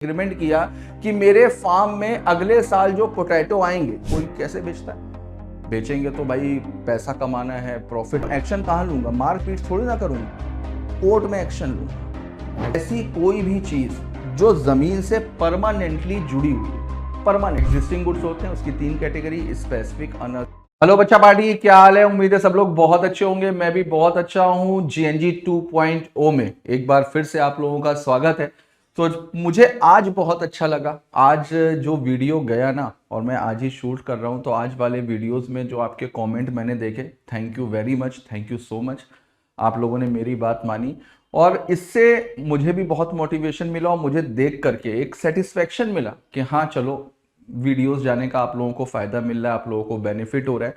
Agreement किया कि मेरे फार्म में अगले साल जो पोटैटो आएंगे, कोई कैसे बेचता है? बेचेंगे तो भाई पैसा कमाना है, प्रॉफिट। एक्शन कहाँ लूंगा? मारपीट थोड़ी ना करूंगा, कोर्ट में एक्शन लूंगा। ऐसी कोई भी चीज जो जमीन से परमानेंटली जुड़ी हुई है, परमानेंट एग्जिस्टिंग गुड्स होते हैं, उसकी 3 कैटेगरी, स्पेसिफिक, अनअ। हेलो बच्चा पार्टी, क्या हाल है? उम्मीद है सब लोग बहुत अच्छे होंगे। मैं भी बहुत अच्छा हूं। जीएनजी 2.0 में एक बार फिर से आप लोगों का स्वागत है। तो मुझे आज बहुत अच्छा लगा, आज जो वीडियो गया ना, और मैं आज ही शूट कर रहा हूं, तो आज वाले वीडियोस में जो आपके कमेंट मैंने देखे, thank you very much, thank you so much. आप लोगों ने मेरी बात मानी और इससे मुझे भी बहुत मोटिवेशन मिला और मुझे देख करके एक सेटिस्फेक्शन मिला कि हाँ चलो, वीडियोस जाने का आप लोगों को फायदा मिल रहा है, आप लोगों को बेनिफिट हो रहा है।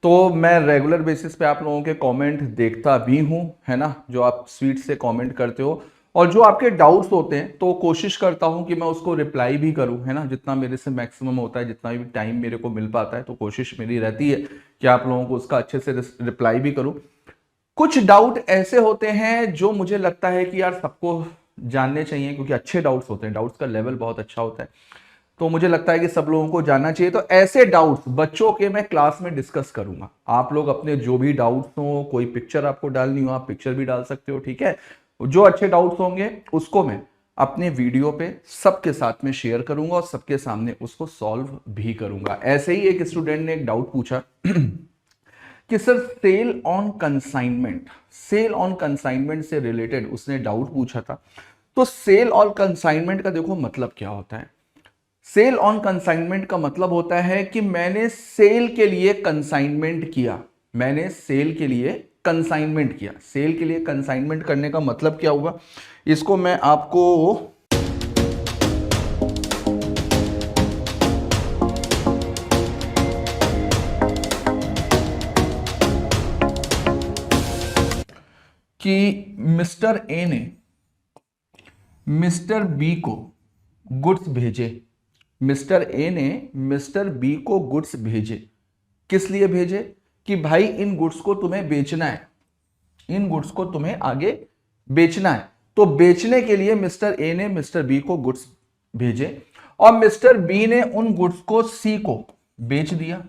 तो मैं रेगुलर बेसिस पे आप लोगों के कमेंट देखता भी हूँ, है ना, जो आप स्वीट से कमेंट करते हो और जो आपके डाउट्स होते हैं, तो कोशिश करता हूं कि मैं उसको रिप्लाई भी करूं, है ना, जितना मेरे से मैक्सिमम होता है, जितना भी टाइम मेरे को मिल पाता है, तो कोशिश मेरी रहती है कि आप लोगों को उसका अच्छे से रिप्लाई भी करूं। कुछ डाउट ऐसे होते हैं जो मुझे लगता है कि यार सबको जानने चाहिए, क्योंकि अच्छे डाउट्स होते हैं, डाउट्स का लेवल बहुत अच्छा होता है, तो मुझे लगता है कि सब लोगों को जानना चाहिए। तो ऐसे डाउट्स बच्चों के मैं क्लास में डिस्कस करूंगा। आप लोग अपने जो भी डाउट्स हो, कोई पिक्चर आपको डालनी हो आप पिक्चर भी डाल सकते हो, ठीक है। जो अच्छे डाउट्स होंगे उसको मैं अपने वीडियो पे सबके साथ में शेयर करूंगा और सबके सामने उसको सॉल्व भी करूंगा। ऐसे ही एक स्टूडेंट ने एक डाउट पूछा कि sir sale on consignment, sale on consignment से रिलेटेड उसने डाउट पूछा था। तो सेल ऑन कंसाइनमेंट का देखो मतलब क्या होता है। सेल ऑन कंसाइनमेंट का मतलब होता है कि मैंने सेल के लिए कंसाइनमेंट किया, मैंने सेल के लिए कंसाइनमेंट किया। सेल के लिए कंसाइनमेंट करने का मतलब क्या हुआ, इसको मैं आपको कि मिस्टर ए ने मिस्टर बी को गुड्स भेजे, मिस्टर ए ने मिस्टर बी को गुड्स भेजे। किस लिए भेजे? कि भाई इन गुड्स को तुम्हें बेचना है, इन गुड्स को तुम्हें आगे बेचना है। तो बेचने के लिए मिस्टर ए ने मिस्टर बी को गुड्स भेजे और मिस्टर बी ने उन गुड्स को सी को बेच दिया।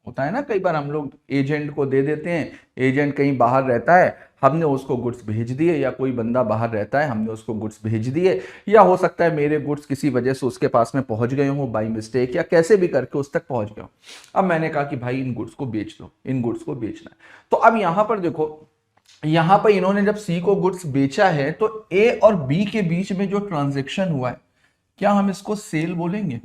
होता है ना, कई बार हम लोग एजेंट को दे देते हैं, एजेंट कहीं बाहर रहता है, हमने उसको गुड्स भेज दिए, या कोई बंदा बाहर रहता है, हमने उसको गुड्स भेज दिए, या हो सकता है मेरे गुड्स किसी वजह से उसके पास में पहुंच गए हो बाई मिस्टेक, या कैसे भी करके उस तक पहुंच गया। अब मैंने कहा कि भाई इन गुड्स को बेच दो, इन गुड्स को बेचना है। तो अब यहां पर देखो, यहां पर इन्होंने जब सी को गुड्स बेचा है, तो ए और बी के बीच में जो ट्रांजेक्शन हुआ है, क्या हम इसको सेल बोलेंगे?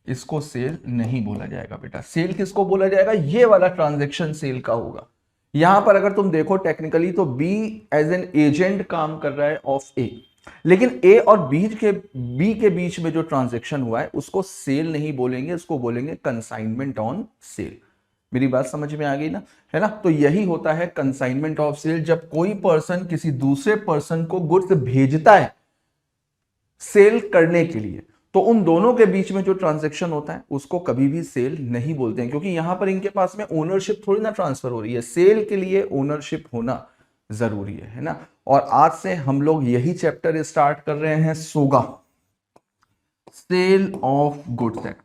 इसको सेल नहीं बोला जाएगा बेटा। सेल किसको बोला जाएगा? ये वाला ट्रांजैक्शन सेल का होगा। यहां पर अगर तुम देखो टेक्निकली, तो बी एज एन एजेंट काम कर रहा है ऑफ ए, लेकिन ए और बी के बीच में जो ट्रांजैक्शन हुआ है उसको सेल नहीं बोलेंगे, उसको बोलेंगे कंसाइनमेंट ऑन सेल। मेरी बात समझ में आ गई ना, है ना। तो यही होता है कंसाइनमेंट ऑफ सेल, जब कोई पर्सन किसी दूसरे पर्सन को गुड्स भेजता है सेल करने के लिए, तो उन दोनों के बीच में जो ट्रांजैक्शन होता है उसको कभी भी सेल नहीं बोलते हैं, क्योंकि यहां पर इनके पास में ओनरशिप थोड़ी ना ट्रांसफर हो रही है। सेल के लिए ओनरशिप होना जरूरी है ना। और आज से हम लोग यही चैप्टर स्टार्ट कर रहे हैं, सोगा, सेल ऑफ गुड्स एक्ट।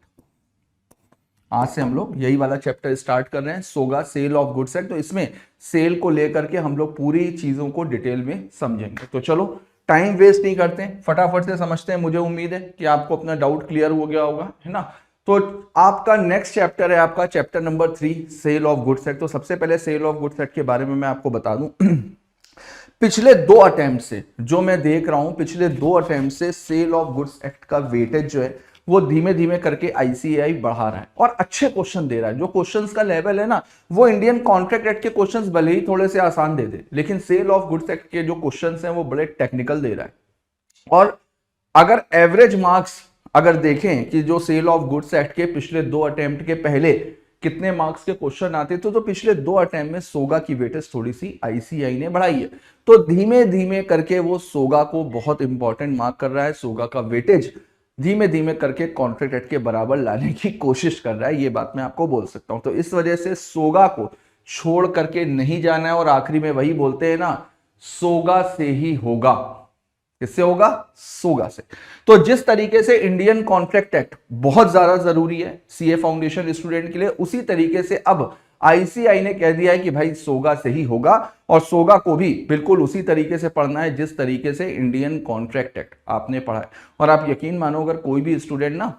आज से हम लोग यही वाला चैप्टर स्टार्ट कर रहे हैं, सोगा, सेल ऑफ गुड्स एक्ट। तो इसमें सेल को लेकर के हम लोग पूरी चीजों को डिटेल में समझेंगे। तो चलो टाइम वेस्ट नहीं करते, फटाफट से समझते हैं। मुझे उम्मीद है कि आपको अपना डाउट क्लियर हो गया होगा, है ना। तो आपका नेक्स्ट चैप्टर है आपका chapter number 3, sale of goods act. तो सबसे पहले सेल ऑफ गुड्स एक्ट के बारे में मैं आपको बता दूं। पिछले 2 अटेम्प्ट से जो मैं देख रहा हूं, पिछले 2 अटेम्प्ट से सेल ऑफ गुड्स एक्ट का वेटेज जो है वो धीमे धीमे करके आईसीएआई बढ़ा रहा है और अच्छे क्वेश्चन दे रहा है। जो क्वेश्चंस का लेवल है ना, वो इंडियन कॉन्ट्रैक्ट एक्ट के क्वेश्चंस भले ही थोड़े से आसान दे दे, लेकिन सेल ऑफ गुड्स एक्ट के जो क्वेश्चंस हैं वो बड़े टेक्निकल दे रहा है। और अगर एवरेज मार्क्स अगर देखें कि जो सेल ऑफ गुड्स एक्ट के पिछले 2 अटेम्प्ट के पहले कितने मार्क्स के क्वेश्चन आते थे, तो पिछले 2 अटेम्प्ट में सोगा की वेटेज थोड़ी सी आईसीआई ने बढ़ाई है। तो धीमे धीमे करके वो सोगा को बहुत इंपॉर्टेंट मार्क कर रहा है, सोगा का वेटेज धीमे धीमे करके कॉन्ट्रैक्ट एक्ट के बराबर लाने की कोशिश कर रहा है। ये बात मैं आपको बोल सकता हूं। तो इस वजह से सोगा को छोड़ करके नहीं जाना है। और आखिरी में वही बोलते हैं ना, सोगा से ही होगा, किससे होगा? सोगा से। तो जिस तरीके से इंडियन कॉन्ट्रैक्ट एक्ट बहुत ज्यादा जरूरी है सीए फाउंडेशन स्टूडेंट के लिए, उसी तरीके से अब आईसीआई ने कह दिया है कि भाई सोगा से ही होगा, और सोगा को भी बिल्कुल उसी तरीके से पढ़ना है जिस तरीके से इंडियन कॉन्ट्रैक्ट एक्ट आपने पढ़ा है। और आप यकीन मानो, अगर कोई भी स्टूडेंट ना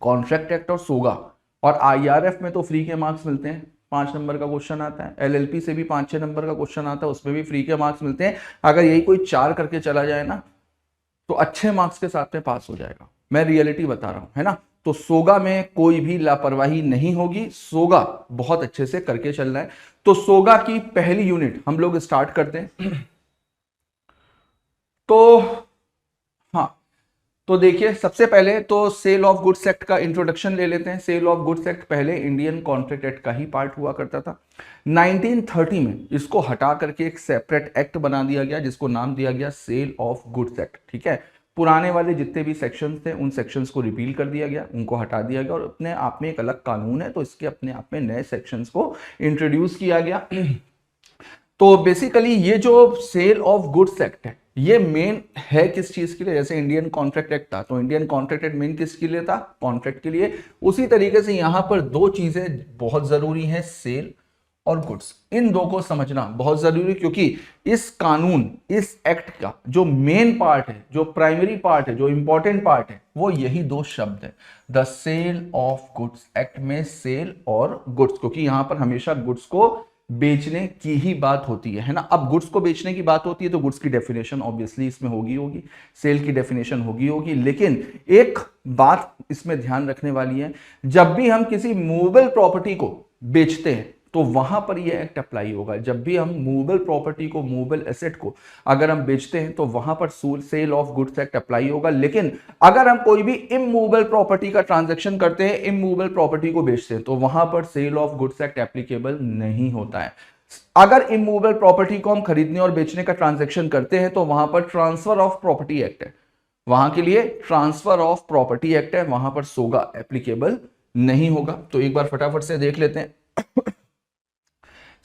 कॉन्ट्रैक्ट एक्ट और सोगा और आईआरएफ में तो फ्री के मार्क्स मिलते हैं, 5 नंबर का क्वेश्चन आता है, एलएलपी से भी 5-6 नंबर का क्वेश्चन आता है, उसमें भी फ्री के मार्क्स मिलते हैं। अगर यही कोई 4 करके चला जाए ना तो अच्छे मार्क्स के साथ में पास हो जाएगा। मैं रियलिटी बता रहा हूं, है ना। तो सोगा में कोई भी लापरवाही नहीं होगी, सोगा बहुत अच्छे से करके चलना है। तो सोगा की पहली यूनिट हम लोग स्टार्ट करते हैं। तो हाँ, तो देखिए सबसे पहले तो सेल ऑफ गुड्स एक्ट का इंट्रोडक्शन ले लेते हैं। सेल ऑफ गुड्स एक्ट पहले इंडियन कॉन्ट्रैक्ट एक्ट का ही पार्ट हुआ करता था। 1930 में इसको हटा करके एक सेपरेट एक्ट बना दिया गया जिसको नाम दिया गया सेल ऑफ गुड्स एक्ट। ठीक है, पुराने वाले जितने भी सेक्शंस थे उन सेक्शंस को रिपील कर दिया गया, उनको हटा दिया गया, और अपने आप में एक अलग कानून है तो इसके अपने आप में नए सेक्शंस को इंट्रोड्यूस किया गया। तो बेसिकली ये जो सेल ऑफ गुड्स एक्ट है ये मेन है किस चीज के लिए? जैसे इंडियन कॉन्ट्रैक्ट एक्ट था तो इंडियन कॉन्ट्रैक्ट एक्ट मेन किसके लिए था? कॉन्ट्रैक्ट के लिए। उसी तरीके से यहां पर दो चीजें बहुत जरूरी हैं, सेल और गुड्स। इन दो को समझना बहुत जरूरी, क्योंकि इस कानून, इस एक्ट का जो मेन पार्ट है, जो प्राइमरी पार्ट है, जो इंपॉर्टेंट पार्ट है, वो यही दो शब्द है, the sale of goods act में सेल और गुड्स, क्योंकि यहां पर हमेशा गुड्स को बेचने की ही बात होती है ना। अब गुड्स को बेचने की बात होती है तो गुड्स की डेफिनेशन ऑब्वियसली इसमें होगी, सेल की डेफिनेशन होगी। लेकिन एक बात इसमें ध्यान रखने वाली है, जब भी हम किसी मूवेबल प्रॉपर्टी को बेचते हैं तो वहां पर यह एक्ट अप्लाई होगा। जब भी हम मूवेबल प्रॉपर्टी को, मूवेबल एसेट को अगर हम बेचते हैं तो वहां पर sale of goods act apply होगा। लेकिन अगर हम कोई भी इमूवेबल प्रॉपर्टी का ट्रांजैक्शन करते हैं, इमूवेबल प्रॉपर्टी को बेचते हैं, तो वहां पर sale of goods act applicable नहीं होता है। अगर इमूवेबल प्रॉपर्टी को हम खरीदने और बेचने का ट्रांजैक्शन करते हैं तो वहां पर ट्रांसफर ऑफ प्रॉपर्टी एक्ट है, वहां के लिए ट्रांसफर ऑफ प्रॉपर्टी एक्ट है, वहां पर सोगा एप्लीकेबल नहीं होगा। तो एक बार फटाफट से देख लेते हैं।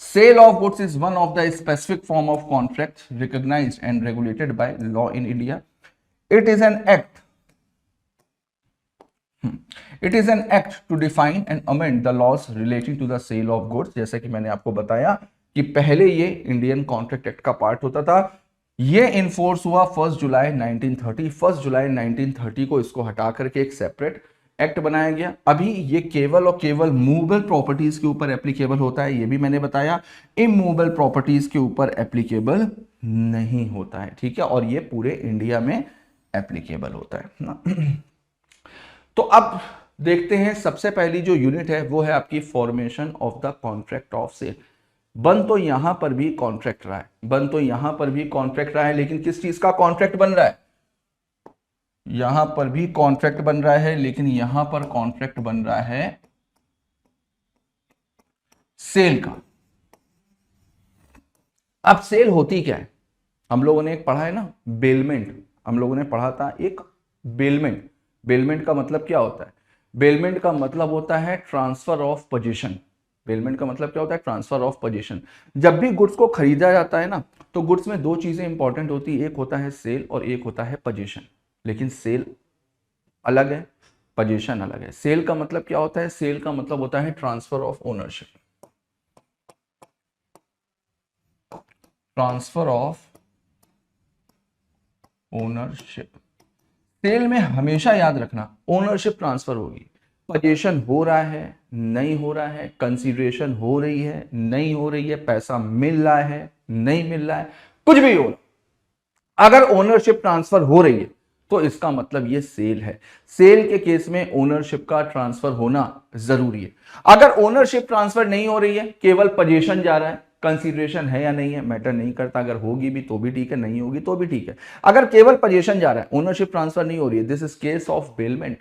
Sale of goods is one of the specific form of contract recognized and regulated by law in India. It is an act. It is an act to define and amend the laws relating to the sale of goods. जैसे कि मैंने आपको बताया कि पहले ये Indian contract act का part होता था, ये इन्फोर्स हुआ 1 जुलाई 1930। 1 जुलाई 1930 को इसको हटा करके एक सेपरेट एक्ट बनाया गया। अभी ये केवल और केवल मूवेबल प्रॉपर्टीज के ऊपर एप्लीकेबल होता है, ये भी मैंने बताया, इमूवेबल प्रॉपर्टीज के ऊपर एप्लीकेबल नहीं होता है। ठीक है, और ये पूरे इंडिया में एप्लीकेबल होता है ना। तो अब देखते हैं, सबसे पहली जो यूनिट है वो है आपकी formation of the contract of sale. बन तो यहां पर भी कॉन्ट्रैक्ट रहा है, बन तो यहां पर भी कॉन्ट्रैक्ट रहा है, लेकिन किस चीज का कॉन्ट्रैक्ट बन रहा है? यहां पर भी कॉन्ट्रैक्ट बन रहा है, लेकिन यहां पर कॉन्ट्रैक्ट बन रहा है सेल का। अब सेल होती क्या है? हम लोगों ने एक पढ़ा है ना, बेलमेंट। हम लोगों ने पढ़ा था एक बेलमेंट। बेलमेंट का मतलब क्या होता है? बेलमेंट का मतलब होता है ट्रांसफर ऑफ पोजीशन। बेलमेंट का मतलब क्या होता है? Transfer of position. जब भी गुड्स को खरीदा जाता है ना तो गुड्स में दो चीजें इंपॉर्टेंट होती है, एक होता है सेल और एक होता है पोजीशन। लेकिन सेल अलग है, पोजीशन अलग है। सेल का मतलब क्या होता है? सेल का मतलब होता है transfer of ownership. Transfer of ownership. Sale में हमेशा याद रखना ओनरशिप ट्रांसफर होगी। पोजीशन हो रहा है, नहीं हो रहा है, कंसीडरेशन हो रही है, नहीं हो रही है, पैसा मिल रहा है, नहीं मिल रहा है, कुछ भी हो रहा, अगर ओनरशिप ट्रांसफर हो रही है तो इसका मतलब ये सेल है। सेल के केस में ओनरशिप का ट्रांसफर होना जरूरी है। अगर ओनरशिप ट्रांसफर नहीं हो रही है, केवल पोजीशन जा रहा है, कंसीडरेशन है या नहीं है मैटर नहीं करता, अगर होगी भी तो भी ठीक है, नहीं होगी तो भी ठीक है। अगर केवल पोजीशन जा रहा है, ओनरशिप ट्रांसफर नहीं हो रही है, this is case of bailment.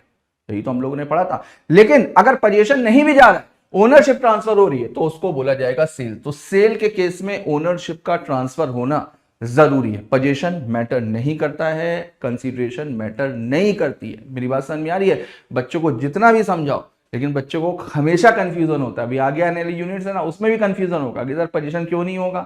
यही तो हम लोगों ने पढ़ा था। लेकिन अगर पोजीशन नहीं भी जा रहा है, ओनरशिप ट्रांसफर हो रही है, तो उसको बोला जाएगा सेल। तो सेल के केस में ओनरशिप का ट्रांसफर होना जरूरी है। पोजीशन मैटर नहीं करता है, कंसीडरेशन मैटर नहीं करती है। मेरी बात समझ में आ रही है? बच्चों को जितना भी समझाओ, लेकिन बच्चों को हमेशा कंफ्यूजन होता है। अभी आगे आने वाली यूनिट्स है ना, उसमें भी कंफ्यूजन होगा कि सर पोजीशन क्यों नहीं होगा।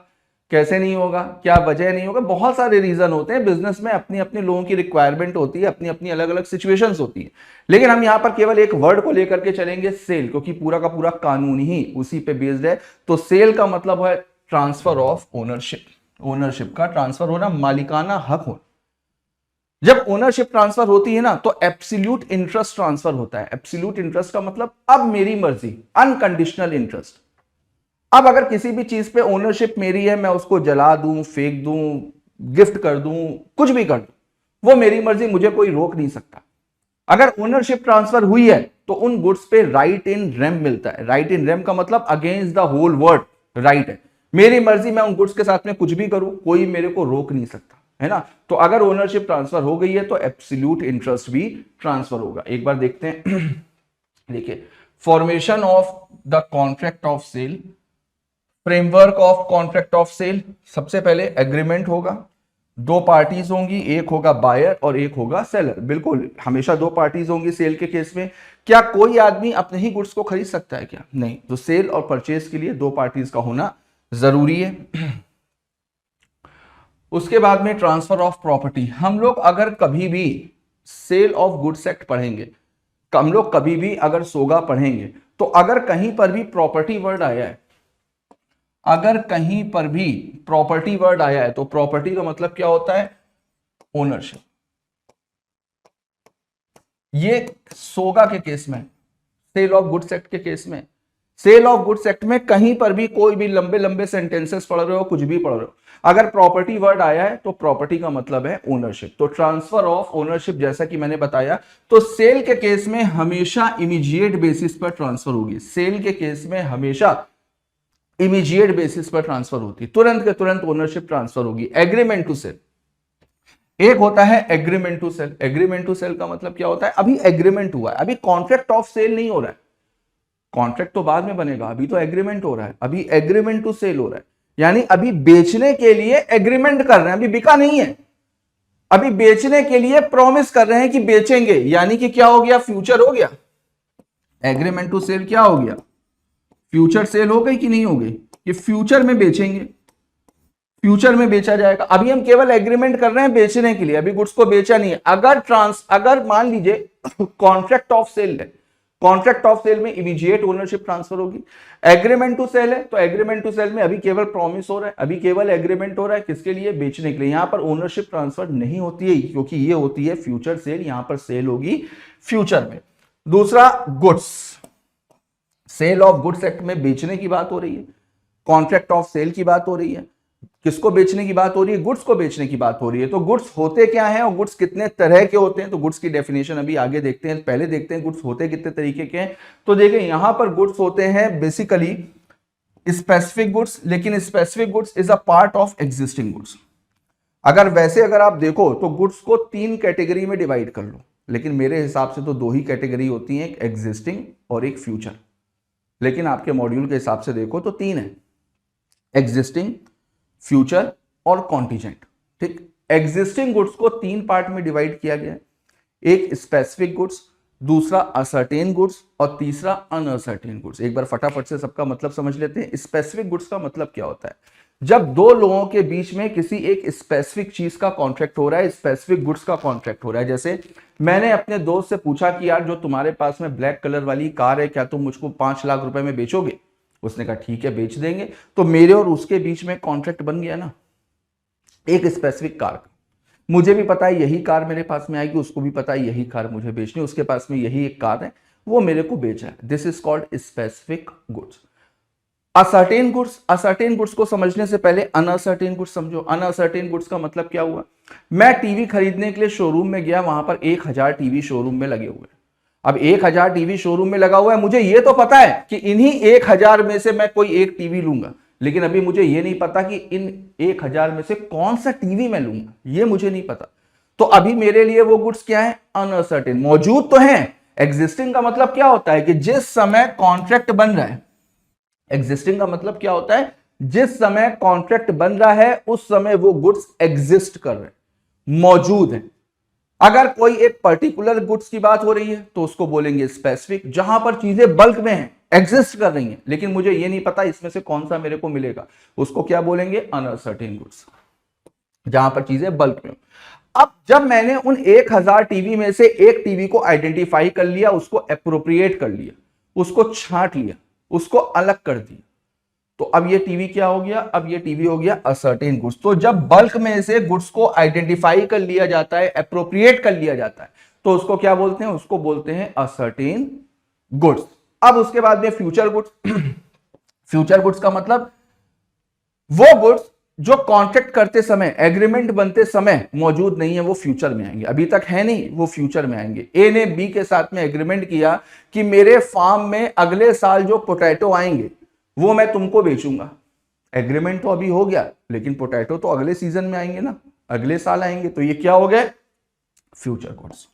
कैसे नहीं होगा, क्या वजह नहीं होगा, बहुत सारे रीजन होते हैं। बिजनेस में अपनी अपनी लोगों की रिक्वायरमेंट होती है, अपनी अपनी अलग अलग सिचुएशंस होती है। लेकिन हम यहां पर केवल एक वर्ड को लेकर के चलेंगे, सेल, क्योंकि पूरा का पूरा कानून ही उसी पे बेस्ड है। तो सेल का मतलब है ट्रांसफर ऑफ ओनरशिप, ओनरशिप का ट्रांसफर होना, मालिकाना हक होना। जब ओनरशिप ट्रांसफर होती है ना तो एब्सोल्यूट इंटरेस्ट ट्रांसफर होता है। एब्सोल्यूट इंटरेस्ट का मतलब अब मेरी मर्जी, अनकंडीशनल इंटरेस्ट। अब अगर किसी भी चीज पे ओनरशिप मेरी है, मैं उसको जला दूं, फेंक दूं, गिफ्ट कर दूं, कुछ भी कर दूं, वो मेरी मर्जी, मुझे कोई रोक नहीं सकता। अगर ओनरशिप ट्रांसफर हुई है तो उन गुड्स पे राइट इन रेम मिलता है। राइट इन रेम का मतलब against the whole world right है। मेरी मर्जी, मैं उन गुड्स के साथ में कुछ भी करूं, कोई मेरे को रोक नहीं सकता, है ना। तो अगर ओनरशिप ट्रांसफर हो गई है तो एब्सोल्यूट इंटरेस्ट भी ट्रांसफर होगा। एक बार देखते हैं देखिए, formation of the contract of sale, framework of contract of sale. सबसे पहले एग्रीमेंट होगा, दो पार्टीज होंगी, एक होगा बायर और एक होगा सेलर। बिल्कुल, हमेशा दो पार्टीज होंगी सेल के केस में। क्या कोई आदमी अपने ही गुड्स को खरीद सकता है क्या? नहीं। तो सेल और परचेज के लिए दो पार्टीज का होना जरूरी है। उसके बाद में ट्रांसफर ऑफ प्रॉपर्टी। हम लोग अगर कभी भी सेल ऑफ गुड्स एक्ट पढ़ेंगे, हम लोग कभी भी अगर सोगा पढ़ेंगे, तो अगर कहीं पर भी प्रॉपर्टी वर्ड आया है, अगर कहीं पर भी प्रॉपर्टी वर्ड आया है तो प्रॉपर्टी का मतलब क्या होता है? ओनरशिप। ये सोगा के केस में, सेल ऑफ गुड्स एक्ट के केस में, सेल ऑफ गुड्स एक्ट में कहीं पर भी कोई भी लंबे लंबे सेंटेंसेस पढ़ रहे हो, कुछ भी पढ़ रहे हो, अगर प्रॉपर्टी वर्ड आया है तो प्रॉपर्टी का मतलब है ओनरशिप। तो ट्रांसफर ऑफ ओनरशिप, जैसा कि मैंने बताया, तो सेल के केस में हमेशा इमीडिएट बेसिस पर ट्रांसफर होगी। सेल के केस में हमेशा इमीडिएट बेसिस पर ट्रांसफर होती है, तुरंत के तुरंत ओनरशिप ट्रांसफर होगी। एग्रीमेंट टू सेल, एक होता है agreement to sale. Agreement to sale का मतलब क्या होता है? अभी एग्रीमेंट हुआ है, अभी कॉन्ट्रैक्ट ऑफ सेल नहीं हो रहा है। कॉन्ट्रैक्ट तो बाद में बनेगा, अभी तो एग्रीमेंट हो रहा है, अभी एग्रीमेंट टू सेल हो रहा है। यानी अभी बेचने के लिए एग्रीमेंट कर रहे हैं, अभी बिका नहीं है, अभी बेचने के लिए प्रॉमिस कर रहे हैं कि बेचेंगे। यानी कि क्या हो गया? फ्यूचर हो गया। एग्रीमेंट टू सेल क्या हो गया? फ्यूचर सेल हो गई कि नहीं हो गई? कि फ्यूचर में बेचेंगे, फ्यूचर में बेचा जाएगा। अभी हम केवल एग्रीमेंट कर रहे हैं बेचने के लिए, अभी गुड्स को बेचा नहीं है। अगर मान लीजिए कॉन्ट्रैक्ट ऑफ सेल है, कॉन्ट्रैक्ट ऑफ सेल में इमीडिएट ओनरशिप ट्रांसफर होगी। एग्रीमेंट टू सेल है तो एग्रीमेंट टू सेल में अभी केवल प्रॉमिस हो रहा है, अभी केवल एग्रीमेंट हो रहा है, किसके लिए? बेचने के लिए। यहां पर ओनरशिप ट्रांसफर नहीं होती है क्योंकि ये होती है फ्यूचर सेल, यहां पर सेल होगी फ्यूचर में। दूसरा, goods, sale of goods act में बेचने की बात हो रही है, कॉन्ट्रैक्ट ऑफ सेल की बात हो रही है। किसको बेचने की बात हो रही है? गुड्स को बेचने की बात हो रही है। तो गुड्स होते क्या हैं और गुड्स कितने तरह के होते हैं? तो गुड्स की डेफिनेशन अभी आगे देखते हैं, पहले देखते हैं गुड्स होते कितने तरीके के हैं। तो देखिए, यहां पर गुड्स होते हैं बेसिकली स्पेसिफिक गुड्स, लेकिन specific goods is a part of existing goods. अगर आप देखो तो गुड्स को तीन कैटेगरी में डिवाइड कर लो, लेकिन मेरे हिसाब से तो दो ही कैटेगरी होती है, एक एग्जिस्टिंग और एक फ्यूचर। लेकिन आपके मॉड्यूल के हिसाब से देखो तो तीन है, एग्जिस्टिंग, फ्यूचर और कॉन्टीजेंट। ठीक, एग्जिस्टिंग गुड्स को तीन पार्ट में डिवाइड किया गया है, एक स्पेसिफिक गुड्स, दूसरा असर्टेन गुड्स और तीसरा अनअसर्टेन गुड्स। एक बार फटाफट से सबका मतलब समझ लेते हैं। स्पेसिफिक गुड्स का मतलब क्या होता है? जब दो लोगों के बीच में किसी एक स्पेसिफिक चीज का कॉन्ट्रैक्ट हो रहा है, स्पेसिफिक गुड्स का कॉन्ट्रैक्ट हो रहा है। जैसे मैंने अपने दोस्त से पूछा कि यार जो तुम्हारे पास में ब्लैक कलर वाली कार है, क्या तुम मुझको 5 लाख रुपए में बेचोगे? उसने कहा ठीक है, बेच देंगे। तो मेरे और उसके बीच में कॉन्ट्रैक्ट बन गया ना, एक स्पेसिफिक कार का। मुझे भी पता है यही कार मेरे पास में आएगी, उसको भी पता है यही कार मुझे बेचनी, उसके पास में यही एक कार है, वो मेरे को बेचा है। This is called specific goods. Ascertain goods, ascertain goods को समझने से पहले अनअसर्टेन गुड्स समझो। अनअसर्टेन गुड्स का मतलब क्या हुआ? मैं टीवी खरीदने के लिए शोरूम में गया, वहां पर 1000 टीवी शोरूम में लगे हुए हैं। अब 1000 टीवी शोरूम में लगा हुआ है, मुझे ये तो पता है कि इन्हीं 1000 में से मैं कोई एक टीवी लूंगा, लेकिन अभी मुझे ये नहीं पता कि इन 1000 में से कौन सा टीवी मैं लूंगा, ये मुझे नहीं पता। तो अभी मेरे लिए वो गुड्स क्या है? अनअसर्टेन। मौजूद तो है। एग्जिस्टिंग का मतलब क्या होता है? कि जिस समय कॉन्ट्रैक्ट बन रहा है, एग्जिस्टिंग का मतलब क्या होता है? जिस समय कॉन्ट्रैक्ट बन रहा है उस समय वो गुड्स एग्जिस्ट कर रहे हैं, मौजूद है। अगर कोई एक पर्टिकुलर गुड्स की बात हो रही है तो उसको बोलेंगे स्पेसिफिक, जहां पर चीजें बल्क में हैं, एग्जिस्ट कर रही हैं, लेकिन मुझे ये नहीं पता इसमें से कौन सा मेरे को मिलेगा, उसको क्या बोलेंगे, अनसर्टेन गुड्स, जहां पर चीजें बल्क में। अब जब मैंने उन 1000 टीवी में से एक टीवी को आइडेंटिफाई कर लिया, उसको अप्रोप्रिएट कर लिया, उसको छांट लिया, उसको अलग कर दिया, तो अब ये टीवी क्या हो गया, अब ये टीवी हो गया असर्टेन गुड्स। तो जब बल्क में से गुड्स को आइडेंटिफाई कर लिया जाता है, अप्रोप्रिएट कर लिया जाता है, तो उसको क्या बोलते हैं, उसको बोलते हैं असर्टेन गुड्स। अब उसके बाद में फ्यूचर गुड्स। फ्यूचर गुड्स का मतलब वो गुड्स जो कॉन्ट्रैक्ट करते समय, एग्रीमेंट बनते समय मौजूद नहीं है, वो फ्यूचर में आएंगे, अभी तक है नहीं, वो फ्यूचर में आएंगे। ए ने बी के साथ में एग्रीमेंट किया कि मेरे फार्म में अगले साल जो पोटैटो आएंगे वो मैं तुमको बेचूंगा। एग्रीमेंट तो अभी हो गया, लेकिन पोटैटो तो अगले सीजन में आएंगे ना, अगले साल आएंगे, तो ये क्या हो गए, फ्यूचर गुड्स।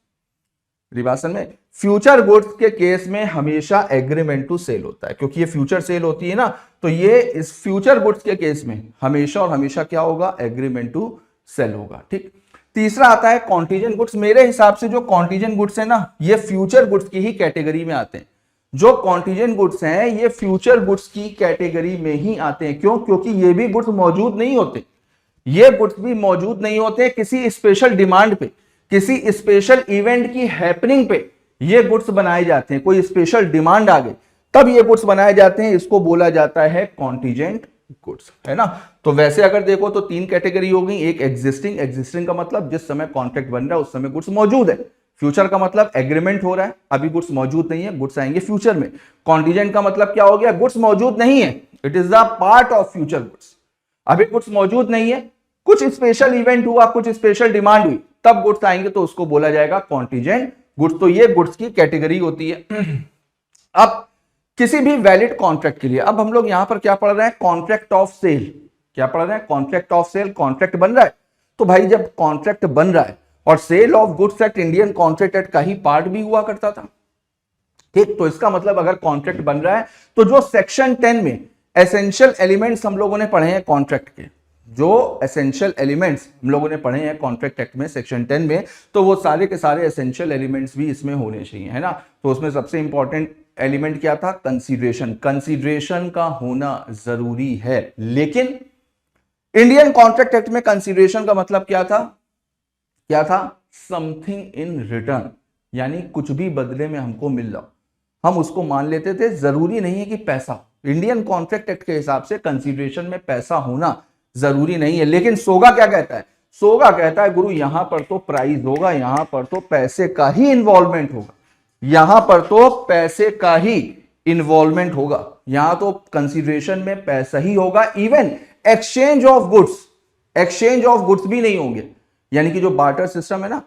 रिवासन में फ्यूचर गुड्स के केस में हमेशा एग्रीमेंट टू सेल होता है, क्योंकि ये फ्यूचर सेल होती है ना, तो ये इस फ्यूचर गुड्स के केस में हमेशा और हमेशा क्या होगा, एग्रीमेंट टू सेल होगा। ठीक, तीसरा आता है कॉन्टीजेंट गुड्स। मेरे हिसाब से जो कॉन्टीजेंट गुड्स है ना, ये फ्यूचर गुड्स की ही कैटेगरी में आते हैं। जो कॉन्टीजेंट गुड्स हैं ये फ्यूचर गुड्स की कैटेगरी में ही आते हैं। क्यों? क्योंकि ये भी गुड्स मौजूद नहीं होते, ये गुड्स भी मौजूद नहीं होते किसी स्पेशल डिमांड पे, किसी स्पेशल इवेंट की हैपनिंग पे ये गुड्स बनाए जाते हैं। कोई स्पेशल डिमांड आ गई तब ये गुड्स बनाए जाते हैं, इसको बोला जाता है कॉन्टीजेंट गुड्स, है ना। तो वैसे अगर देखो तो 3 कैटेगरी हो गई। एक एग्जिस्टिंग, एग्जिस्टिंग का मतलब जिस समय कॉन्ट्रैक्ट बन रहा है उस समय गुड्स मौजूद है। फ्यूचर का मतलब एग्रीमेंट हो रहा है, अभी गुड्स मौजूद नहीं है, गुड्स आएंगे फ्यूचर में। कॉन्टीजेंट का मतलब क्या हो गया, गुड्स मौजूद नहीं है, it is the part of future goods. अभी गुड्स मौजूद नहीं है, कुछ स्पेशल इवेंट हुआ, कुछ स्पेशल डिमांड हुई, तब गुड्स आएंगे, तो उसको बोला जाएगा कॉन्टीजेंट गुड्स। तो ये गुड्स की कैटेगरी होती है। अब किसी भी वैलिड कॉन्ट्रैक्ट के लिए, अब हम लोग यहां पर क्या पढ़ रहे हैं, कॉन्ट्रैक्ट ऑफ सेल। क्या पढ़ रहे हैं, कॉन्ट्रैक्ट ऑफ सेल। कॉन्ट्रैक्ट बन रहा है, तो भाई जब कॉन्ट्रैक्ट बन रहा है, और sale of goods act Indian contract act का ही पार्ट भी हुआ करता था, ठीक। तो इसका मतलब अगर कॉन्ट्रैक्ट बन रहा है तो जो सेक्शन 10 में एसेंशियल एलिमेंट्स हम लोगों ने पढ़े हैं कॉन्ट्रैक्ट के, जो एसेंशियल एलिमेंट्स हम लोगों ने पढ़े हैं कॉन्ट्रैक्ट एक्ट में सेक्शन 10 में, तो वो सारे के सारे एसेंशियल एलिमेंट्स भी इसमें होने चाहिए, है ना। तो उसमें सबसे इंपॉर्टेंट एलिमेंट क्या था, कंसीडरेशन। कंसीडरेशन का होना जरूरी है, लेकिन इंडियन कॉन्ट्रैक्ट एक्ट में कंसीडरेशन का मतलब क्या था, क्या था, समथिंग इन रिटर्न, यानी कुछ भी बदले में हमको मिल रहा, हम उसको मान लेते थे। जरूरी नहीं है कि पैसा, इंडियन कॉन्ट्रैक्ट एक्ट के हिसाब से कंसीडरेशन में पैसा होना जरूरी नहीं है। लेकिन सोगा क्या कहता है, सोगा कहता है गुरु यहां पर तो प्राइस होगा, यहां पर तो पैसे का ही इन्वॉल्वमेंट होगा, यहां पर तो पैसे का ही इन्वॉल्वमेंट होगा, यहां तो कंसीडरेशन में पैसा ही होगा। Even exchange of goods, exchange of goods भी नहीं होंगे। यानी कि जो बार्टर सिस्टम है ना,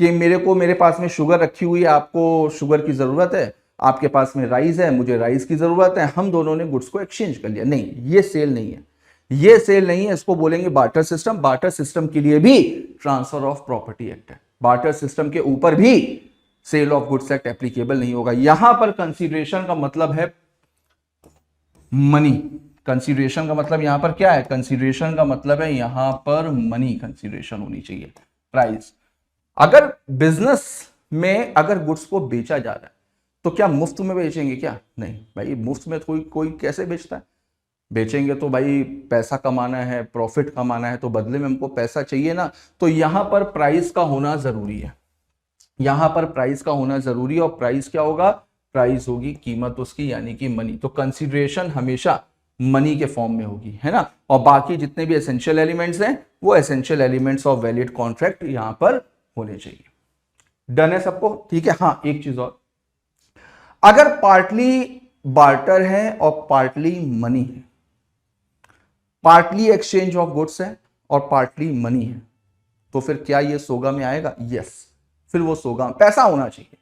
कि मेरे पास में शुगर रखी हुई है, आपको शुगर की जरूरत है, आपके पास में राइस है, मुझे राइस की जरूरत है, हम दोनों ने गुड्स को एक्सचेंज कर लिया, नहीं, ये सेल नहीं है, ये सेल नहीं है, इसको बोलेंगे बार्टर सिस्टम। बार्टर सिस्टम के लिए भी ट्रांसफर ऑफ प्रॉपर्टी एक्ट है, बार्टर सिस्टम के ऊपर भी sale of goods act applicable नहीं होगा। यहां पर कंसीडरेशन का मतलब है मनी। कंसीडरेशन का मतलब यहां पर क्या है, कंसीडरेशन का मतलब है यहां पर मनी कंसीडरेशन होनी चाहिए, प्राइस। अगर बिजनेस में अगर गुड्स को बेचा जा रहा है तो क्या मुफ्त में बेचेंगे क्या, नहीं भाई, मुफ्त में कोई कैसे बेचता है। बेचेंगे तो भाई पैसा कमाना है, प्रॉफिट कमाना है, तो बदले में हमको पैसा चाहिए ना। तो यहां पर प्राइस का होना जरूरी है, यहां पर प्राइस का होना जरूरी है। और प्राइस क्या होगा, प्राइस होगी कीमत उसकी, यानी कि मनी। तो कंसीडरेशन हमेशा मनी के फॉर्म में होगी, है ना। और बाकी जितने भी एसेंशियल एलिमेंट्स हैं वो essential elements of valid contract यहां पर होने चाहिए। डन है सबको, ठीक है। हाँ, एक चीज और, अगर पार्टली बार्टर है और पार्टली मनी है, पार्टली एक्सचेंज ऑफ गुड्स है और पार्टली मनी है, तो फिर क्या ये सोगा में आएगा, यस, फिर वो सोगा। पैसा होना चाहिए,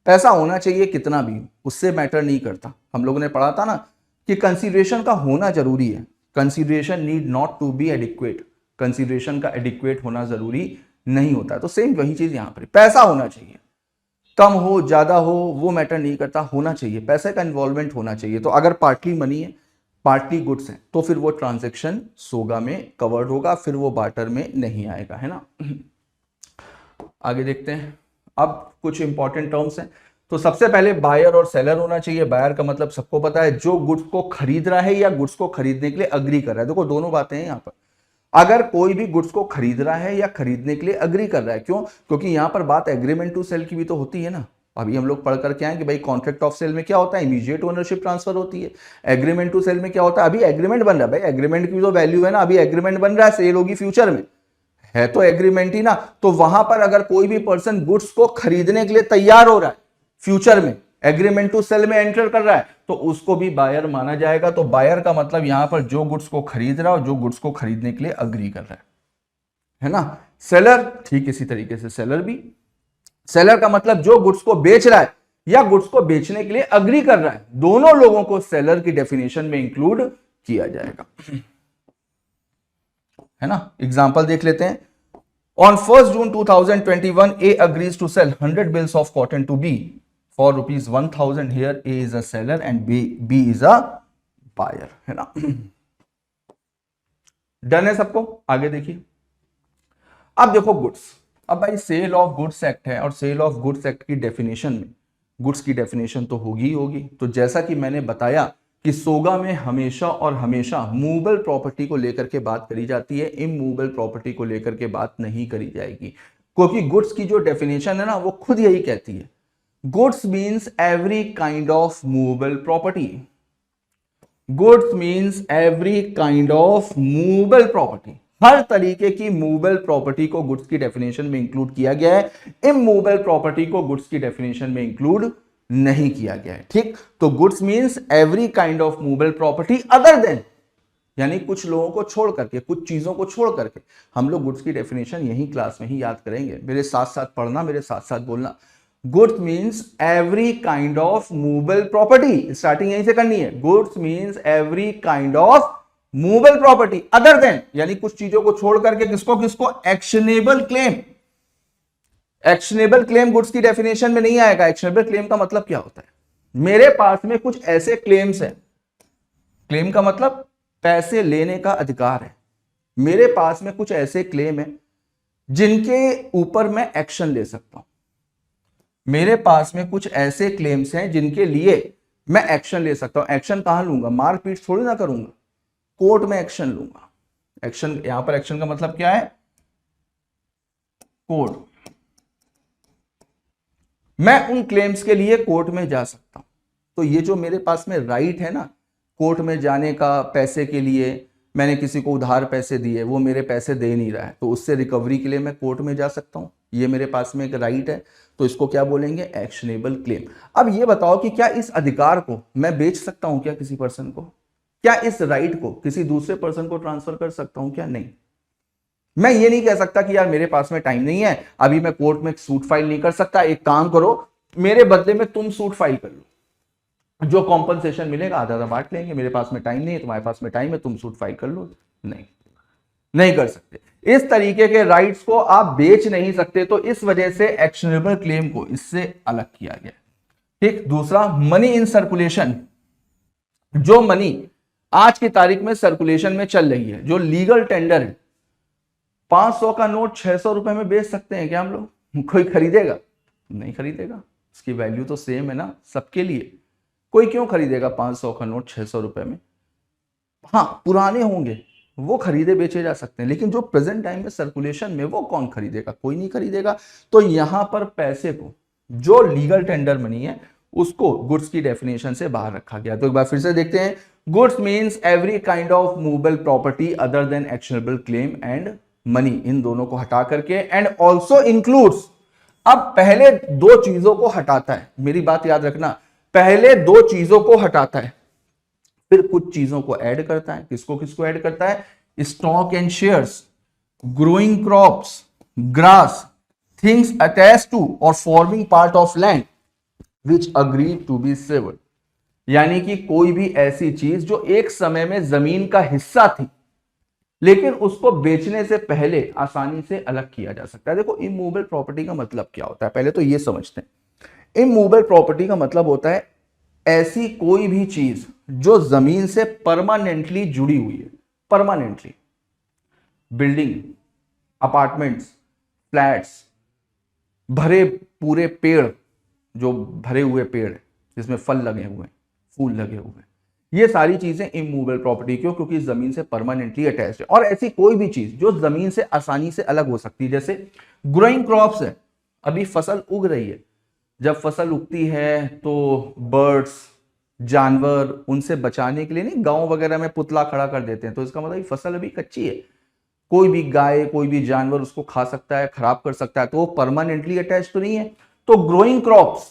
पैसा होना चाहिए, कितना भी, उससे मैटर नहीं करता। हम लोगों ने पढ़ा था ना कि कंसीडरेशन का होना जरूरी है, consideration need not to be adequate, consideration का एडिक्वेट होना जरूरी नहीं होता। तो सेम वही चीज यहां पर, पैसा होना चाहिए, कम हो ज्यादा हो वो मैटर नहीं करता, होना चाहिए, पैसे का इन्वॉल्वमेंट होना चाहिए। तो अगर पार्टली मनी है, पार्टली गुड्स है, तो फिर वो ट्रांजैक्शन सोगा में कवर्ड होगा, फिर वो बार्टर में नहीं आएगा, है ना। आगे देखते हैं। अब कुछ इंपॉर्टेंट टर्म्स हैं। तो सबसे पहले बायर और सेलर होना चाहिए। बायर का मतलब सबको पता है, जो गुड्स को खरीद रहा है या गुड्स को खरीदने के लिए अग्री कर रहा है। देखो दोनों बातें हैं यहां पर। अगर कोई भी गुड्स को खरीद रहा है या खरीदने के लिए अग्री कर रहा है, क्यों? क्योंकि यहां पर बात एग्रीमेंट टू सेल की भी तो होती है ना। अभी हम लोग पढ़ करके आए कि भाई कॉन्ट्रैक्ट ऑफ सेल में क्या होता है, इमीडिएट ओनरशिप ट्रांसफर होती है। एग्रीमेंट टू सेल में क्या होता है, अभी एग्रीमेंट बन रहा है। भाई एग्रीमेंट की तो वैल्यू है ना, अभी एग्रीमेंट बन रहा है, सेल होगी फ्यूचर में, है तो एग्रीमेंट ही ना। तो वहां पर अगर कोई भी पर्सन गुड्स को खरीदने के लिए तैयार हो रहा है, फ्यूचर में एग्रीमेंट टू सेल में एंटर कर रहा है, तो उसको भी बायर माना जाएगा। तो बायर का मतलब यहां पर जो गुड्स को खरीद रहा है और जो गुड्स को खरीदने के लिए अग्री कर रहा है ना। सेलर ठीक इसी तरीके से, सेलर भी, सेलर का मतलब जो गुड्स को बेच रहा है या गुड्स को बेचने के लिए अग्री कर रहा है, दोनों लोगों को सेलर की डेफिनेशन में इंक्लूड किया जाएगा, है ना। एग्जांपल देख लेते हैं। On 1 June 2021 A agrees to sell 100 bales of cotton to B for rupees 1000. Here A is a seller and B is a buyer, है ना। डन है सबको? आगे देखिए। अब देखो गुड्स, अब भाई सेल ऑफ गुड्स एक्ट है और सेल ऑफ गुड्स एक्ट की डेफिनेशन में गुड्स की डेफिनेशन तो होगी ही होगी। तो जैसा कि मैंने बताया कि सोगा में हमेशा और हमेशा मूवेबल प्रॉपर्टी को लेकर के बात करी जाती है, इमूवेबल प्रॉपर्टी को लेकर के बात नहीं करी जाएगी, क्योंकि गुड्स की जो डेफिनेशन है ना वो खुद यही कहती है, goods means every kind of movable property. Goods means every kind of movable property, हर तरीके की मूवेबल प्रॉपर्टी को गुड्स की डेफिनेशन में इंक्लूड किया गया है, इमूवेबल प्रॉपर्टी को गुड्स की डेफिनेशन में इंक्लूड नहीं किया गया है। ठीक, तो goods means every kind of movable property other than, यानी कुछ लोगों को छोड़ करके, कुछ चीजों को छोड़ करके। हम लोग गुड्स की डेफिनेशन यही क्लास में ही याद करेंगे, मेरे साथ साथ पढ़ना, मेरे साथ साथ बोलना। Goods means every kind of movable property, starting यहीं से करनी है। Goods means every kind of movable property other than, यानी कुछ चीजों को छोड़ करके किसको किसको, actionable claim. Actionable claim goods की डेफिनेशन में नहीं आएगा। एक्शनेबल क्लेम का मतलब क्या होता है, मेरे पास में कुछ ऐसे क्लेम्स हैं, क्लेम का मतलब पैसे लेने का अधिकार है, मेरे पास में कुछ ऐसे क्लेम है जिनके ऊपर मैं एक्शन ले सकता हूं। मेरे पास में कुछ ऐसे क्लेम्स हैं जिनके लिए मैं एक्शन ले सकता हूं। एक्शन कहां लूंगा, मारपीट थोड़ी ना करूंगा, कोर्ट में एक्शन लूंगा। एक्शन, यहां पर एक्शन का मतलब क्या है, कोर्ट। मैं उन क्लेम्स के लिए कोर्ट में जा सकता हूं। तो ये जो मेरे पास में राइट है ना कोर्ट में जाने का, पैसे के लिए, मैंने किसी को उधार पैसे दिए, वो मेरे पैसे दे नहीं रहा है, तो उससे रिकवरी के लिए मैं कोर्ट में जा सकता हूं, ये मेरे पास में एक राइट है। तो इसको क्या बोलेंगे, एक्शनेबल क्लेम। अब ये बताओ कि क्या इस अधिकार को मैं बेच सकता हूं क्या किसी पर्सन को? क्या इस राइट को किसी दूसरे पर्सन को ट्रांसफर कर सकता हूं क्या? नहीं। मैं ये नहीं कह सकता कि यार मेरे पास में टाइम नहीं है, अभी मैं कोर्ट में सूट फाइल नहीं कर सकता, एक काम करो मेरे बदले में तुम सूट फाइल कर लो, जो कॉम्पनसेशन मिलेगा आधा आधा बांट लेंगे, मेरे पास में टाइम नहीं है, तुम्हारे पास में टाइम है, तुम सूट फाइल कर लो। नहीं, नहीं कर सकते। इस तरीके के राइट्स को आप बेच नहीं सकते, तो इस वजह से एक्शनेबल क्लेम को इससे अलग किया गया। ठीक, दूसरा मनी इन सर्कुलेशन। जो मनी आज की तारीख में सर्कुलेशन में चल रही है, जो लीगल टेंडर है, 500 का नोट 600 रुपए में बेच सकते हैं क्या हम लोग? कोई खरीदेगा? नहीं खरीदेगा। उसकी वैल्यू तो सेम है ना सबके लिए। कोई क्यों खरीदेगा 500 का नोट 600 रुपए में? हाँ, पुराने होंगे वो खरीदे बेचे जा सकते हैं, लेकिन जो प्रेजेंट टाइम में सर्कुलेशन में, वो कौन खरीदेगा? कोई नहीं खरीदेगा। तो यहां पर पैसे को, जो लीगल टेंडर मनी है, उसको गुड्स की डेफिनेशन से बाहर रखा गया। तो एक बार फिर से देखते हैं। Goods means every kind of movable property other than actionable claim and money, इन दोनों को हटा करके, एंड ऑल्सो इंक्लूड्स। अब पहले दो चीजों को हटाता है, मेरी बात याद रखना, पहले दो चीजों को हटाता है, फिर कुछ चीजों को ऐड करता है। किसको किसको ऐड करता है? Stock and shares, growing crops, grass, things attach to or forming part of land which agree to be severed. यानी कि कोई भी ऐसी चीज जो एक समय में जमीन का हिस्सा थी, लेकिन उसको बेचने से पहले आसानी से अलग किया जा सकता है। देखो इमूवेबल प्रॉपर्टी का मतलब क्या होता है, पहले तो ये समझते हैं। इमूवेबल प्रॉपर्टी का मतलब होता है ऐसी कोई भी चीज जो जमीन से परमानेंटली जुड़ी हुई है। परमानेंटली, बिल्डिंग, अपार्टमेंट्स, फ्लैट्स, भरे पूरे पेड़, जो भरे हुए पेड़ जिसमें फल लगे हुए हैं, फूल लगे हुए हैं, ये सारी चीजें इमूवेबल प्रॉपर्टी क्यों? क्योंकि जमीन से परमानेंटली अटैच्ड है। और ऐसी कोई भी चीज जो जमीन से आसानी से अलग हो सकती है, जैसे ग्रोइंग क्रॉप्स है, अभी फसल उग रही है, जब फसल उगती है तो बर्ड्स, जानवर, उनसे बचाने के लिए नहीं गांव वगैरह में पुतला खड़ा कर देते हैं, तो इसका मतलब फसल अभी कच्ची है, कोई भी गाय, कोई भी जानवर उसको खा सकता है, खराब कर सकता है, तो वो परमानेंटली अटैच तो नहीं है। तो ग्रोइंग क्रॉप्स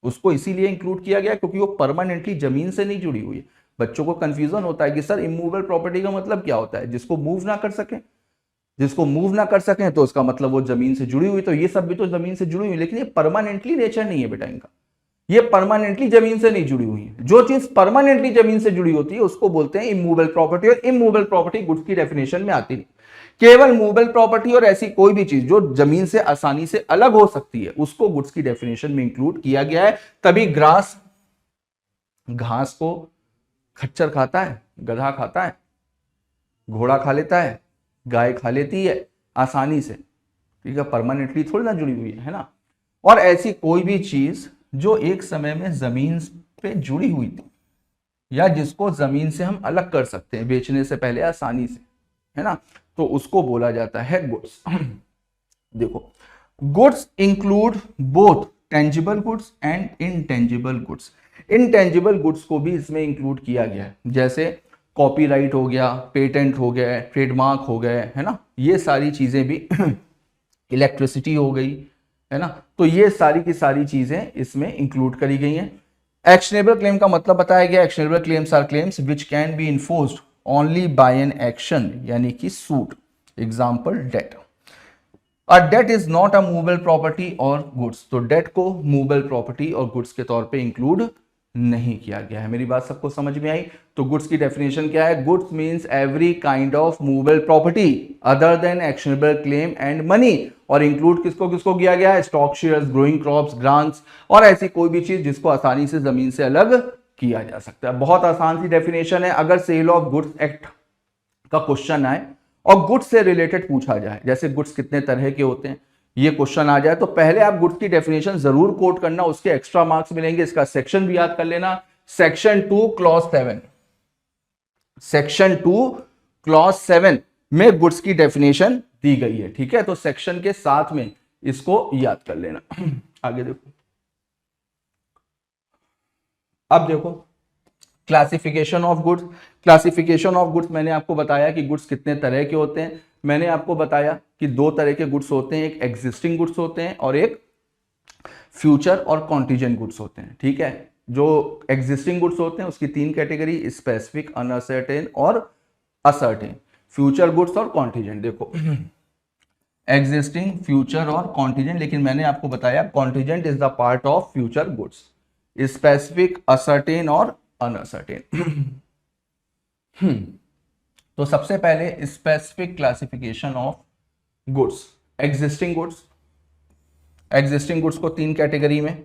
उसको इसीलिए इंक्लूड किया गया क्योंकि वो परमानेंटली जमीन से नहीं जुड़ी हुई है। बच्चों को कंफ्यूजन होता है कि सर इमूवेबल प्रॉपर्टी का मतलब क्या होता है? जिसको मूव ना कर सके, जिसको मूव ना कर सके तो उसका मतलब वो जमीन से जुड़ी हुई, तो ये सब भी तो जमीन से जुड़ी हुई, लेकिन ये परमानेंटली नेचर नहीं है बेटा इनका, ये परमानेंटली जमीन से नहीं जुड़ी हुई है। जो चीज परमानेंटली जमीन से जुड़ी होती है उसको बोलते हैं इमूवेबल प्रॉपर्टी, और इमूवेबल प्रॉपर्टी गुड्स की डेफिनेशन में आती नहीं। केवल मूवेबल प्रॉपर्टी और ऐसी कोई भी चीज जो जमीन से आसानी से अलग हो सकती है उसको गुड्स की डेफिनेशन में इंक्लूड किया गया है। तभी ग्रास, घास को खच्चर खाता है, गधा खाता है, घोड़ा खा लेता है, गाय खा लेती है आसानी से, ठीक है, परमानेंटली थोड़ी ना जुड़ी हुई है ना। और ऐसी कोई भी चीज जो एक समय में जमीन पे जुड़ी हुई थी या जिसको जमीन से हम अलग कर सकते हैं बेचने से पहले आसानी से, है ना, तो उसको बोला जाता है गुड्स। देखो, goods include both tangible goods and intangible goods. Intangible goods को भी इसमें इंक्लूड किया गया है, जैसे कॉपीराइट हो गया, पेटेंट हो गया, ट्रेडमार्क हो गए, है ना, ये सारी चीजें भी इलेक्ट्रिसिटी हो गई, है ना, तो ये सारी की सारी चीजें इसमें इंक्लूड करी गई हैं। एक्शनेबल क्लेम का मतलब बताया गया, actionable claims are claims which can be enforced only by an action, यानी कि suit. Example debt. A debt is not a movable property और गुड्स, तो डेट को मूवेबल प्रॉपर्टी और गुड्स के तौर पे इंक्लूड नहीं किया गया है। मेरी बात सबको समझ में आई? तो गुड्स की डेफिनेशन क्या है? Goods means every kind of movable property other than actionable claim and money, और इंक्लूड किसको किसको किया गया है? Stock shares, growing crops, grants, और ऐसी कोई भी चीज जिसको आसानी से जमीन से अलग किया जा सकता है। बहुत आसान सी डेफिनेशन है। अगर सेल ऑफ गुड्स एक्ट का क्वेश्चन आए और गुड्स से रिलेटेड पूछा जाए, जैसे गुड्स कितने तरह के होते हैं, ये क्वेश्चन आ जाए, तो पहले आप गुड्स की डेफिनेशन जरूर कोट करना, उसके एक्स्ट्रा मार्क्स मिलेंगे। इसका सेक्शन भी याद कर लेना, सेक्शन 2 क्लॉज 7, सेक्शन 2 क्लॉज 7 में गुड्स की डेफिनेशन दी गई है, ठीक है, तो सेक्शन के साथ में इसको याद कर लेना। आगे देखो, अब देखो classification of goods. Classification of goods मैंने आपको बताया कि गुड्स कितने तरह के होते हैं। मैंने आपको बताया कि दो तरह के गुड्स होते हैं, एक एग्जिस्टिंग गुड्स होते हैं और एक फ्यूचर और कॉन्टीजेंट गुड्स होते हैं, ठीक है। जो एग्जिस्टिंग गुड्स होते हैं उसकी तीन कैटेगरी, स्पेसिफिक, अनअसर्टेन और असर्टेन। फ्यूचर गुड्स और कॉन्टीजेंट, देखो एग्जिस्टिंग, फ्यूचर और कॉन्टीजेंट, लेकिन मैंने आपको बताया contingent is the part of future goods, specific, ascertain और अनअसर्टेन। तो सबसे पहले specific classification of goods. Existing goods, existing goods को तीन कैटेगरी में,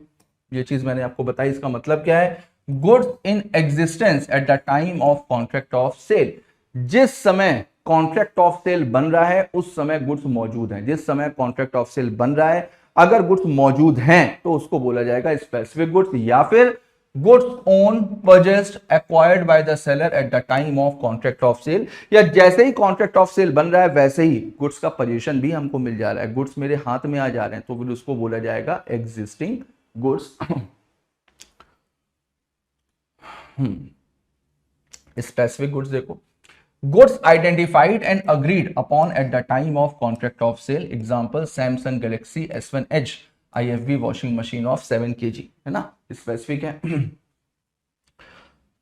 ये चीज मैंने आपको बताई। इसका मतलब क्या है? Goods in existence at the time of contract of sale. जिस समय कॉन्ट्रैक्ट ऑफ सेल बन रहा है उस समय गुड्स मौजूद हैं। जिस समय कॉन्ट्रैक्ट ऑफ सेल बन रहा है अगर गुड्स मौजूद हैं तो उसको बोला जाएगा स्पेसिफिक गुड्स, या फिर goods own, purchased, acquired by the seller at the time of contract of sale, या जैसे ही कॉन्ट्रैक्ट ऑफ सेल बन रहा है वैसे ही गुड्स का पोजीशन भी हमको मिल जा रहा है, गुड्स मेरे हाथ में आ जा रहे हैं, तो फिर उसको बोला जाएगा एग्जिस्टिंग गुड्स। स्पेसिफिक गुड्स देखो, goods identified and agreed upon at the time of contract of sale. Example Samsung Galaxy S1 Edge IFB washing machine of 7 kg, है ना, स्पेसिफिक है।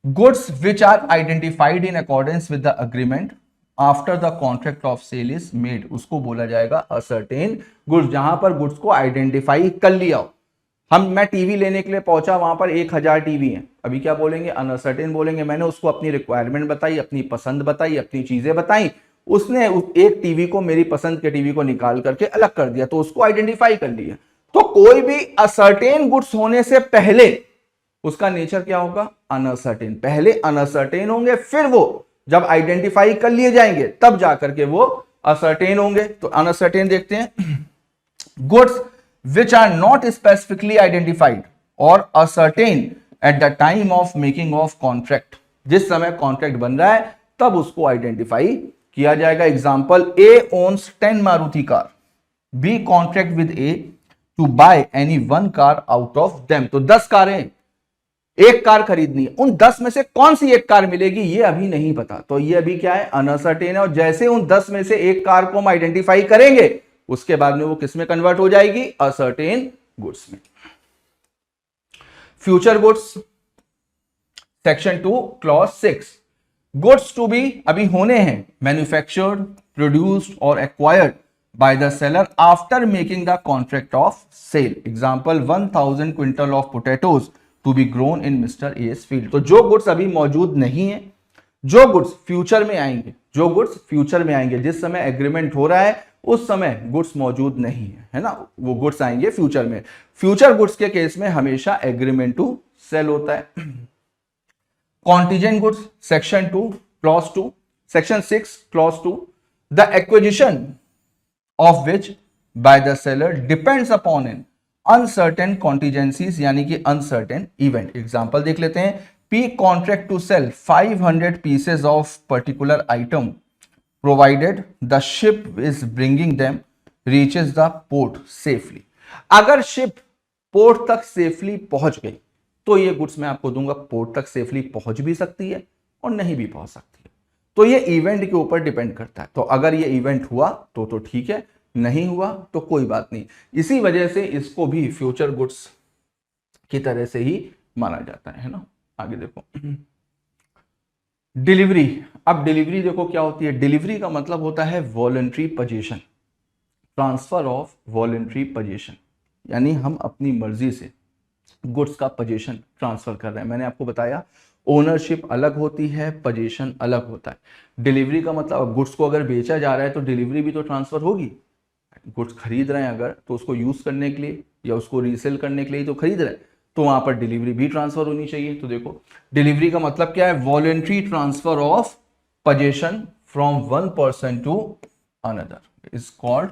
Goods which are identified in accordance with the agreement after the contract of sale is made, उसको बोला जाएगा ascertain goods. जहां पर goods को identify कर लिया हो, मैं टीवी लेने के लिए पहुंचा, वहां पर 1000 टीवी हैं, अभी क्या बोलेंगे? अनसर्टेन बोलेंगे। मैंने उसको अपनी रिक्वायरमेंट बताई, अपनी पसंद बताई, अपनी चीजें बताई, उसने एक टीवी को, मेरी पसंद के टीवी को निकाल करके अलग कर दिया, तो उसको आइडेंटिफाई कर लिया। तो कोई भी असर्टेन गुड्स होने से पहले उसका नेचर क्या होगा? अनसर्टेन। पहले अनसर्टेन होंगे, फिर वो जब आइडेंटिफाई कर लिए जाएंगे तब जाकर के वो असर्टेन होंगे। तो अनसर्टेन देखते हैं। Goods which are not specifically identified or ascertained at the time of making of contract. जिस समय कॉन्ट्रैक्ट बन रहा है तब उसको आइडेंटिफाई किया जाएगा. Example, A owns 10 Maruti car, B contract with A to buy any one car out of them. तो 10 कारें, एक कार खरीदनी है, उन 10 में से कौन सी एक कार मिलेगी ये अभी नहीं पता. तो ये अभी क्या है, अनसर्टेन है. और जैसे उन 10 में से एक कार को हम आइडेंटिफाई करेंगे उसके बाद में वो किस में कन्वर्ट हो जाएगी, असर्टेन गुड्स में. Future goods, section 2 clause 6. Goods to be अभी होने हैं, मैन्युफैक्चर्ड, प्रोड्यूस्ड और acquired by the seller after making the contract of sale. Example, 1000 quintal of potatoes to be grown in Mr. A's field. तो जो goods अभी मौजूद नहीं है, जो गुड्स फ्यूचर में आएंगे, जो गुड्स फ्यूचर में आएंगे, जिस समय एग्रीमेंट हो रहा है उस समय गुड्स मौजूद नहीं है ना, वो गुड्स आएंगे फ्यूचर में. फ्यूचर गुड्स के केस में हमेशा एग्रीमेंट टू सेल होता है. Contingent goods, section 2 clause 2. Section 6 clause 2. The acquisition of which by the seller depends upon an uncertain contingencies, यानी कि uncertain event. Example देख लेते हैं. P contract to sell 500 pieces of particular item provided the ship is bringing them reaches the port safely. अगर ship port तक safely पहुंच गई तो ये गुड्स मैं आपको दूंगा. पोर्ट तक सेफली पहुंच भी सकती है और नहीं भी पहुंच सकती है, तो ये इवेंट के ऊपर डिपेंड करता है. तो अगर ये इवेंट हुआ तो ठीक है, नहीं हुआ तो कोई बात नहीं. इसी वजह से इसको भी फ्यूचर गुड्स की तरह से ही माना जाता है ना. आगे देखो, डिलीवरी. अब डिलीवरी देखो क्या होती है. डिलीवरी का मतलब होता है voluntary position, transfer of voluntary position, यानी हम अपनी मर्जी से गुड्स का पोजीशन ट्रांसफर कर रहे हैं. मैंने आपको बताया ओनरशिप अलग होती है, पोजीशन अलग होता है. डिलीवरी का मतलब गुड्स को अगर बेचा जा रहा है तो डिलीवरी भी तो ट्रांसफर होगी. गुड्स खरीद रहे हैं अगर, तो उसको यूज करने के लिए या उसको रीसेल करने के लिए तो खरीद रहे हैं, तो वहां पर डिलीवरी भी ट्रांसफर होनी चाहिए. तो देखो डिलीवरी का मतलब क्या है, voluntary transfer of position from one person to another is called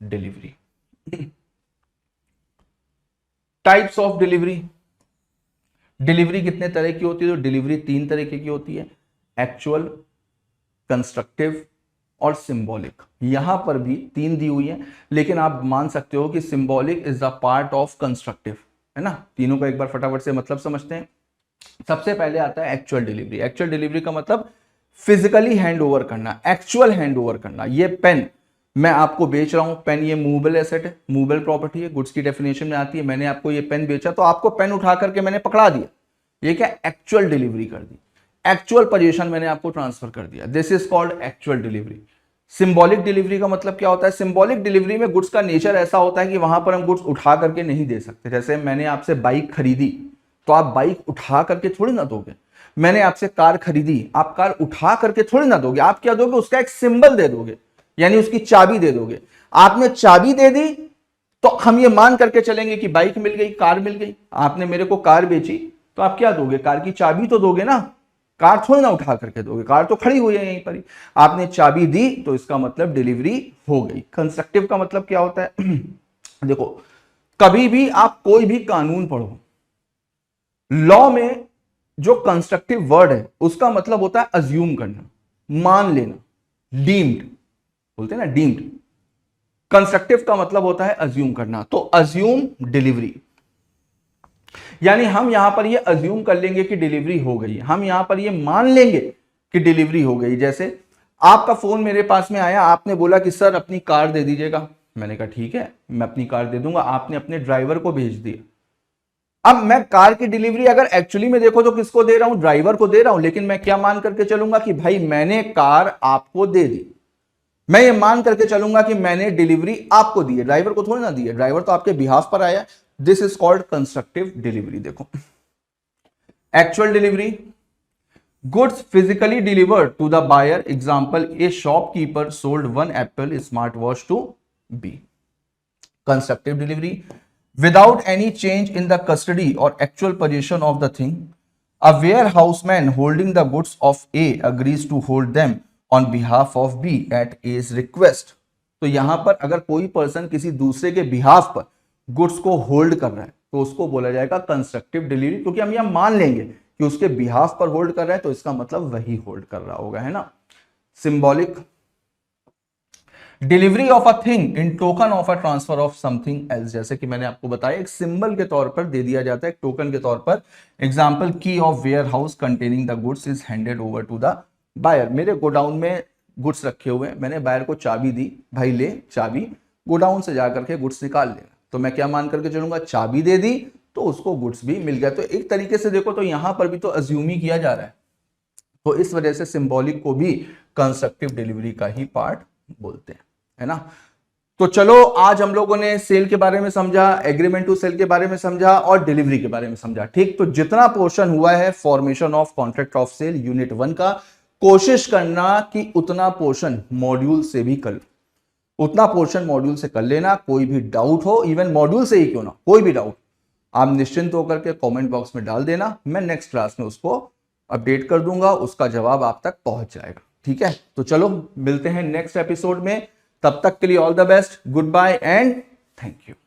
delivery. Types of delivery. Delivery कितने तरह की होती है, तो डिलीवरी 3 तरीके की होती है, एक्चुअल, कंस्ट्रक्टिव और सिंबॉलिक. यहां पर भी 3 दी हुई है, लेकिन आप मान सकते हो कि symbolic is the part of constructive, है ना. तीनों का एक बार फटाफट से मतलब समझते हैं. सबसे पहले आता है एक्चुअल डिलीवरी. एक्चुअल डिलीवरी का मतलब फिजिकली हैंड ओवर करना, एक्चुअल हैंड ओवर करना. ये पेन मैं आपको बेच रहा हूं, पेन ये मूवेबल एसेट है, मूवेबल प्रॉपर्टी है, गुड्स की डेफिनेशन में आती है. मैंने आपको ये पेन बेचा तो आपको पेन उठा करके मैंने पकड़ा दिया, ये क्या, एक्चुअल डिलीवरी कर दी, एक्चुअल पोजीशन मैंने आपको ट्रांसफर कर दिया. This is called actual delivery. Symbolic delivery का मतलब क्या होता है, सिंबॉलिक डिलीवरी में गुड्स का नेचर ऐसा होता है कि वहां पर हम गुड्स उठा करके नहीं दे सकते. जैसे मैंने आपसे बाइक खरीदी तो आप बाइक उठा करके थोड़ी ना दोगे. मैंने आपसे कार खरीदी, आप कार उठा करके थोड़ी ना दोगे. आप क्या दोगे, उसका एक सिंबल दे दोगे, यानी उसकी चाबी दे दोगे. आपने चाबी दे दी तो हम ये मान करके चलेंगे कि बाइक मिल गई, कार मिल गई. आपने मेरे को कार बेची तो आप क्या दोगे, कार की चाबी तो दोगे ना, कार थोड़ी ना उठा करके दोगे, कार तो खड़ी हुई है यहीं पर ही. आपने चाबी दी तो इसका मतलब डिलीवरी हो गई. कंस्ट्रक्टिव का मतलब क्या होता है देखो, कभी भी आप कोई भी कानून पढ़ो, लॉ में जो कंस्ट्रक्टिव वर्ड है उसका मतलब होता है अज्यूम करना, मान लेना, डीम्ड बोलते हैं ना, डीम्ड. कंस्ट्रक्टिव का मतलब होता है अज्यूम करना. तो अज्यूम डिलीवरी, यानी हम यहां पर ये अज्यूम कर लेंगे कि डिलीवरी हो गई, हम यहां पर ये मान लेंगे कि डिलीवरी हो गई. जैसे आपका फोन मेरे पास में आया, आपने बोला कि सर अपनी कार दे दीजिएगा. मैंने कहा ठीक है मैं अपनी कार दे दूंगा. आपने अपने ड्राइवर को भेज दिया. अब मैं कार की डिलीवरी अगर एक्चुअली में देखो तो किसको दे रहा हूं, ड्राइवर को दे रहा हूं. लेकिन मैं क्या मान करके चलूंगा कि भाई मैंने कार आपको दे दी. मैं ये मान करके चलूंगा कि मैंने डिलीवरी आपको दी है, ड्राइवर को थोड़ी ना दी है. ड्राइवर तो आपके बिहाफ पर आया. This is called constructive delivery. देखो actual delivery, goods physically delivered to the buyer. Example, a shopkeeper sold 1 Apple smart watch to B. Constructive delivery, without any change in the custody or actual position of the thing, a warehouseman holding the goods of A agrees to hold them on behalf of B at as request. तो यहां पर अगर कोई person किसी दूसरे के behalf पर goods को होल्ड कर रहा है तो उसको बोला जाएगा कंस्ट्रक्टिव डिलीवरी, क्योंकि हम यह मान लेंगे कि उसके बिहाफ पर होल्ड कर रहा है तो इसका मतलब वही होल्ड कर रहा होगा, है ना। Symbolic, delivery of a thing in token of a transfer of something else, जैसे कि मैंने आपको बताया एक सिंबल के तौर पर दे दिया जाता है, एक टोकन के तौर पर। Example, key of warehouse containing the goods is handed over to the buyer. मेरे गोडाउन में गुड्स रखे हुए हैं, मैंने बायर को चाबी दी, भाई ले चाबी, गोडाउन से जाकर के गुड्स निकाल लेना। तो मैं क्या मान करके चलूंगा, चाबी दे दी तो उसको गुड्स भी मिल गया। तो एक तरीके से देखो तो यहां पर भी तो अज्यूम ही किया जा रहा है, तो इस वजह से सिंबॉलिक को भी कंस्ट्रक्टिव डिलीवरी का ही पार्ट बोलते हैं, है ना। तो चलो आज हम लोगों ने सेल के बारे में समझा, एग्रीमेंट टू सेल के बारे में समझा और डिलीवरी के बारे में समझा, ठीक। तो जितना पोर्शन हुआ है formation of contract of sale unit 1 का, कोशिश करना कि उतना पोर्शन मॉड्यूल से भी कर, उतना पोर्शन मॉड्यूल से कर लेना। कोई भी डाउट हो, इवन मॉड्यूल से ही क्यों ना, कोई भी डाउट आप निश्चिंत होकर के कमेंट बॉक्स में डाल देना, मैं नेक्स्ट क्लास में उसको अपडेट कर दूंगा, उसका जवाब आप तक पहुंच जाएगा, ठीक है। तो चलो मिलते हैं नेक्स्ट एपिसोड में, तब तक के लिए all the best, goodbye and thank you.